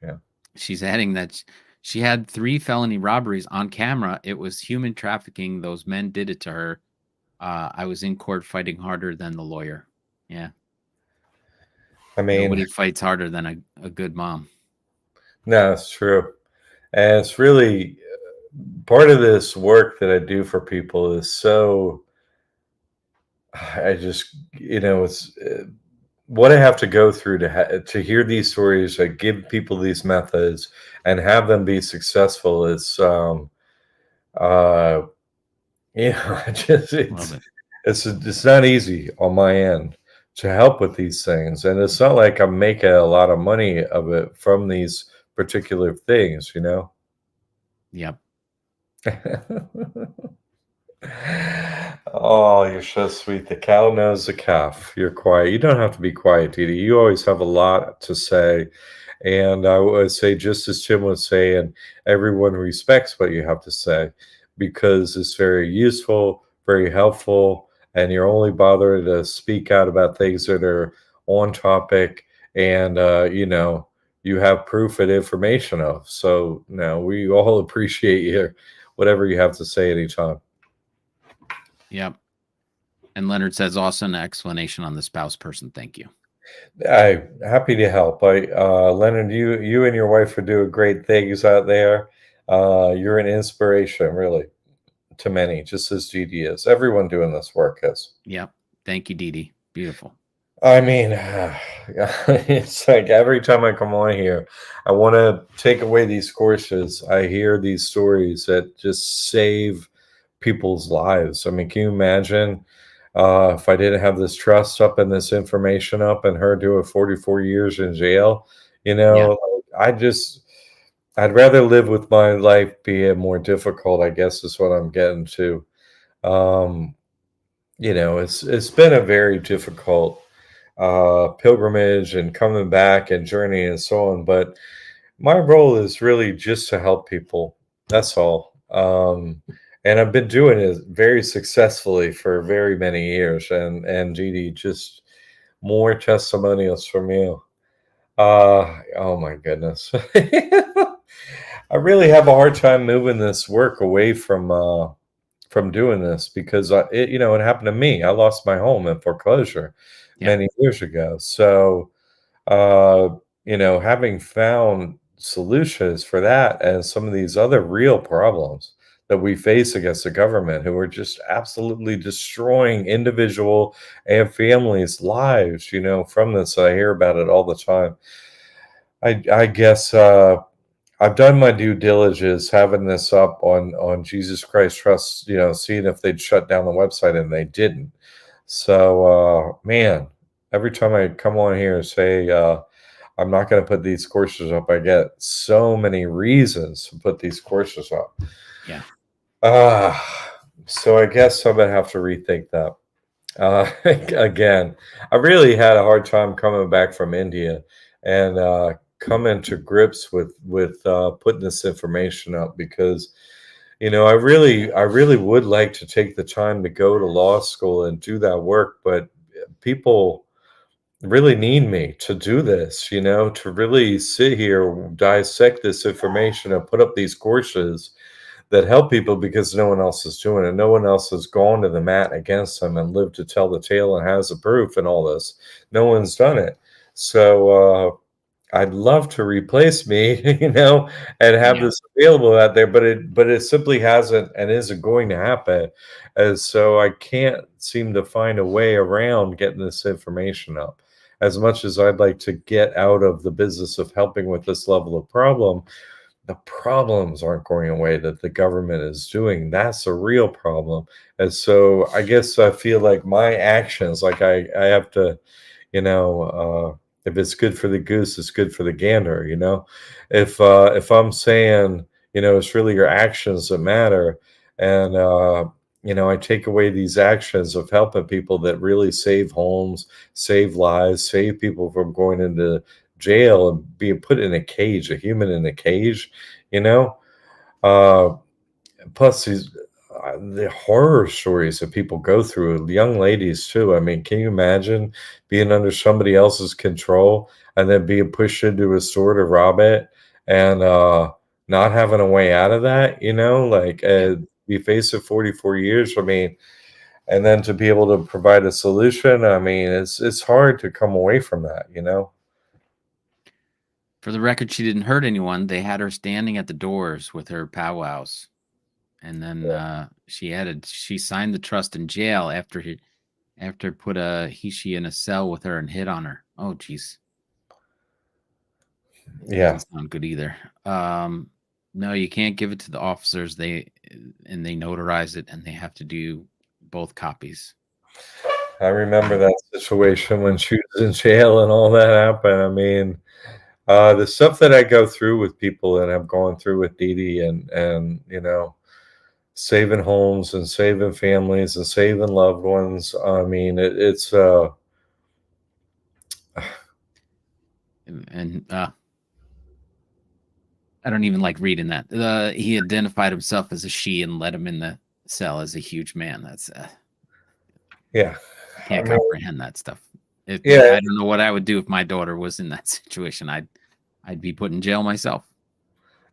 yeah. She's adding that she had 3 felony robberies on camera. It was human trafficking. Those men did it to her. I was in court fighting harder than the lawyer. Yeah. I mean, Nobody fights harder than a good mom. no, it's true. And it's really part of this work that I do for people is so I just you know it's what I have to go through to hear these stories, like give people these methods and have them be successful is uh you know just Love it. it's not easy on my end to help with these things, and it's not like I'm making a lot of money of it from these particular things, you know. Yep. Oh, you're so sweet. The cow knows the calf. You're quiet. You don't have to be quiet, Didi. You always have a lot to say. And I would say, just as Tim would say, and everyone respects what you have to say because it's very useful, very helpful, and you're only bothered to speak out about things that are on topic and, you know, you have proof and information of. So, no, we all appreciate you, whatever you have to say anytime. Yep. And Leonard says also an explanation on the spouse person. Thank you. I happy to help. Leonard, you and your wife are doing great things out there. You're an inspiration, really, to many, just as GD is. Everyone doing this work is. Yep. Thank you, Dee Dee. Beautiful. I mean, it's like every time I come on here, I want to take away these courses. I hear these stories that just save people's lives. I mean, can you imagine if I didn't have this trust up and this information up and her doing 44 years in jail? You Yeah. know, I'd rather live with my life being more difficult, I guess is what I'm getting to. Um, you know, it's been a very difficult pilgrimage and coming back and journey and so on. But My role is really just to help people. That's all. And I've been doing it very successfully for very many years. And Didi, just more testimonials from you. Oh my goodness. I really have a hard time moving this work away from doing this because it happened to me. I lost my home in foreclosure Yeah. many years ago. So uh, having found solutions for that and some of these other real problems that we face against the government who are just absolutely destroying individual and families' lives, from this. I hear about it all the time. I guess I've done my due diligence having this up on Jesus Christ Trust, seeing if they'd shut down the website, and they didn't. So man, every time I come on here and say I'm not going to put these courses up, I get so many reasons to put these courses up. Yeah. Uh, so I guess I'm going to have to rethink that. Again, I really had a hard time coming back from India and coming to grips with putting this information up because I really would like to take the time to go to law school and do that work, but people really need me to do this, to really sit here, dissect this information, and put up these courses that help people because no one else is doing it. No one else has gone to the mat against them and lived to tell the tale and has the proof and all this. No one's done it. So I'd love to replace me, and have Yeah. this available out there, but it simply hasn't and isn't going to happen. And so I can't seem to find a way around getting this information up. As much as I'd like to get out of the business of helping with this level of problem, the problems aren't going away that the government is doing. That's a real problem. And so I guess I feel like my actions, like I have to, if it's good for the goose, it's good for the gander. If I'm saying, it's really your actions that matter, and I take away these actions of helping people that really save homes, save lives, save people from going into jail and being put in a cage, a human in a cage, you know. Uh, Plus the horror stories that people go through, young ladies too. I mean, can you imagine being under somebody else's control and then being pushed into a store to rob it and not having a way out of that? Like Yeah. be faced with 44 years. I mean, and then to be able to provide a solution. I mean, it's hard to come away from that. For the record, she didn't hurt anyone. They had her standing at the doors with her powwows. And then she signed the trust in jail after put she in a cell with her and hit on her. Oh geez. That Yeah. doesn't sound good either. No, you can't give it to the officers. They notarize it and they have to do both copies. I remember Um, that situation when she was in jail and all that happened. I mean, the stuff that I go through with people and have gone through with Dee and saving homes and saving families and saving loved ones. I mean, it's and I don't even like reading that. He identified himself as a she and let him in the cell as a huge man. That's yeah. I can't mean, comprehend that stuff. yeah. I don't know what I would do if my daughter was in that situation. I'd be put in jail myself.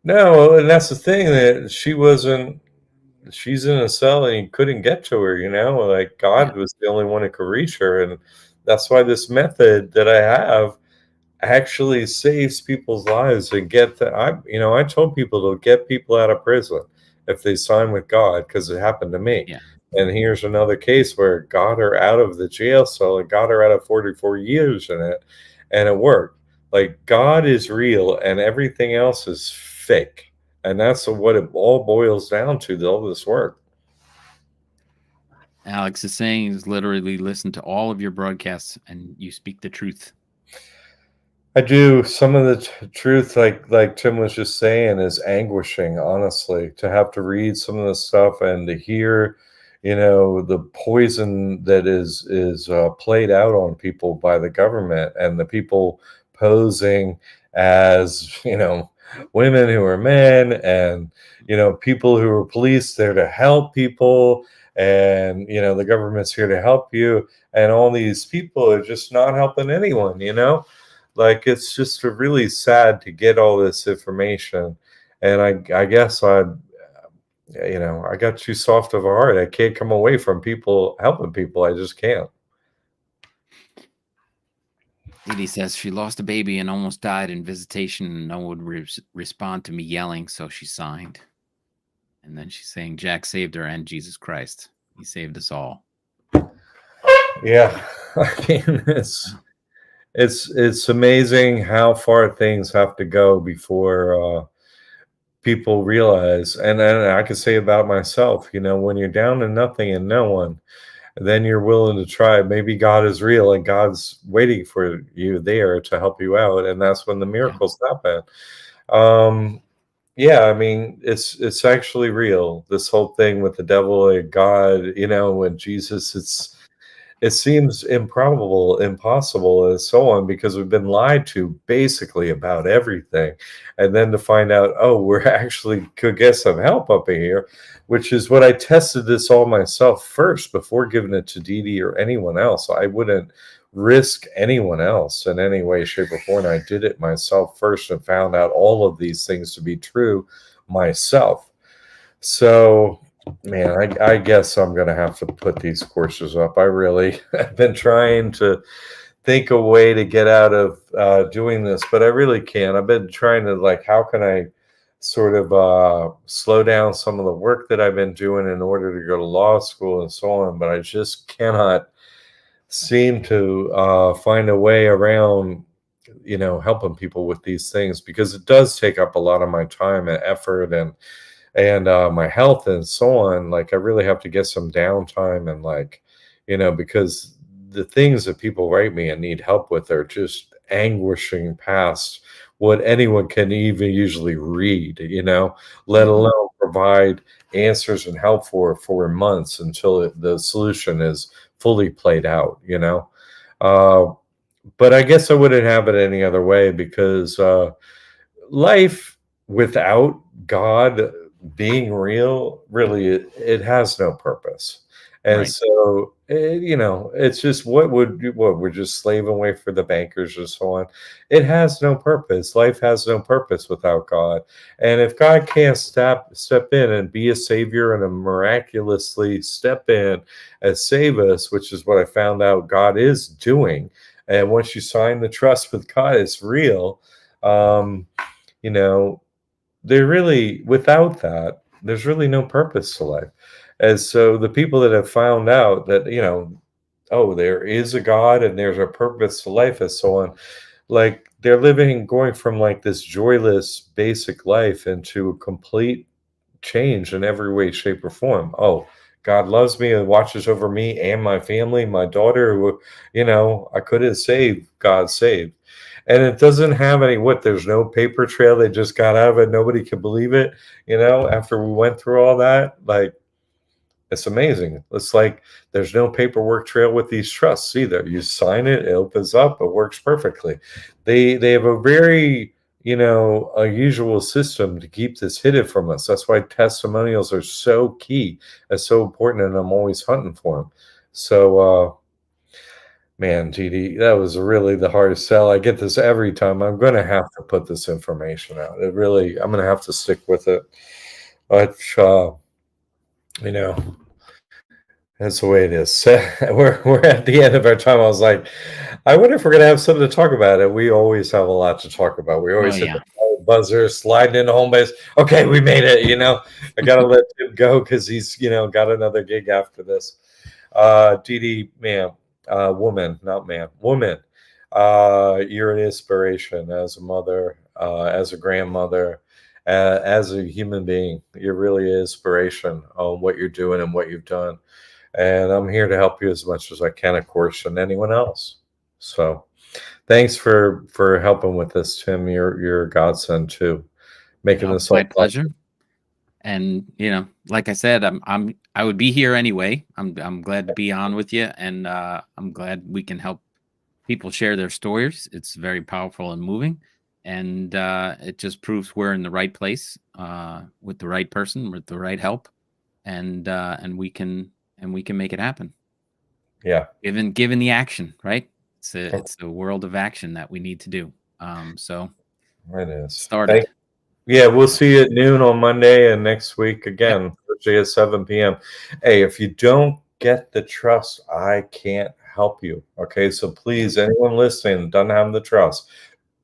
No, and that's the thing that she wasn't. She's in a cell and he couldn't get to her. Like Yeah, God was the only one who could reach her, and that's why this method that I have actually saves people's lives and I told people to get people out of prison if they sign with God because it happened to me. yeah. And here's another case where it got her out of the jail cell and got her out of 44 years in it, and it worked. Like God is real and everything else is fake. And that's what it all boils down to, all this work. Alex is saying is literally listen to all of your broadcasts and you speak the truth. I do. Some of the truth, like Tim was just saying, is anguishing. Honestly, to have to read some of the stuff and to hear, the poison that is played out on people by the government and the people posing as women who are men, and people who are police there to help people, and the government's here to help you, and all these people are just not helping anyone. Like, it's just really sad to get all this information. And I guess I got too soft of a heart. I can't come away from people helping people. I just can't. Dee Dee says she lost a baby and almost died in visitation, and no one would respond to me yelling, so she signed. And then she's saying Jack saved her and Jesus Christ. He saved us all. Yeah. I mean, it's amazing how far things have to go before people realize. And I can say about myself, when you're down to nothing and no one, then you're willing to try. Maybe God is real and God's waiting for you there to help you out, and that's when the Yeah. miracles happen. Yeah, I mean, it's actually real. This whole thing with the devil and God, and Jesus, it seems improbable, impossible, and so on, because we've been lied to basically about everything. And then to find out, oh, we're actually could get some help up in here, which is what I tested this all myself first before giving it to Dee Dee or anyone else. I wouldn't risk anyone else in any way, shape, or form. I did it myself first and found out all of these things to be true myself. So, man, I guess I'm going to have to put these courses up. I really have been trying to think a way to get out of doing this, but I really can't. I've been trying to, like, how can I sort of slow down some of the work that I've been doing in order to go to law school and so on, but I just cannot seem to find a way around helping people with these things, because it does take up a lot of my time and effort, and my health and so on. Like, I really have to get some downtime, and, like, because the things that people write me and need help with are just anguishing past what anyone can even usually read, let Mhm. alone provide answers and help for months until the solution is fully played out. uh, but I guess I wouldn't have it any other way, because life without God being real, really, it has no purpose. And Right. so, it's just, what we're just slaving away for the bankers or so on. It has no purpose. Life has no purpose without God. And if God can't step in and be a savior and a miraculously step in and save us, which is what I found out God is doing. And once you sign the trust with God, it's real. Um, you know, without that, there's really no purpose to life. And so the people that have found out that, oh, there is a God and there's a purpose to life and so on, like, they're going from, like, this joyless basic life into a complete change in every way, shape, or form. Oh, God loves me and watches over me and my family, my daughter, who, I couldn't save, God saved. And it doesn't have there's no paper trail. They just got out of it. Nobody can believe it. After we went through all that, like, it's amazing. It's like there's no paperwork trail with these trusts either. You sign it, it opens up, it works perfectly. They have a very unusual system to keep this hidden from us. That's why testimonials are so key and so important, and I'm always hunting for them. So, man, GD, that was really the hardest sell. I get this every time. I'm going to have to put this information out. I'm going to have to stick with it. But, you know, that's the way it is. We're at the end of our time. I was like, I wonder if we're gonna have something to talk about. And we always have a lot to talk about. We Oh always hit the yeah. buzzer, sliding into home base. Okay, we made it. I gotta let him go because he's got another gig after this. Dee Dee, man, woman, not man, woman. You're an inspiration as a mother, as a grandmother, as a human being. You're really an inspiration on what you're doing and what you've done, and I'm here to help you as much as I can, of course, and anyone else. So, thanks for helping with this, Tim. You're a godsend too, making Oh, this my all pleasure. possible. And like I said, I would be here anyway. I'm glad to be on with you, and I'm glad we can help people share their stories. It's very powerful and moving. and it just proves we're in the right place with the right person, with the right help, and we can make it happen. Yeah, Given the action, right? oh, It's a world of action that we need to do. So it is. started. Yeah, we'll see you at noon on Monday and next week Yep. again, Thursday at 7 p.m. Hey, if you don't get the trust, I can't help you. Okay. So Yeah. please, anyone listening doesn't have the trust,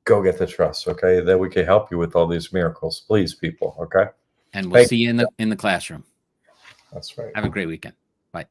go get the trust. Okay. Then we can help you with all these miracles. Please, people. Okay. And we'll Thank see you you. in the classroom. That's right. Have a great weekend. Bye.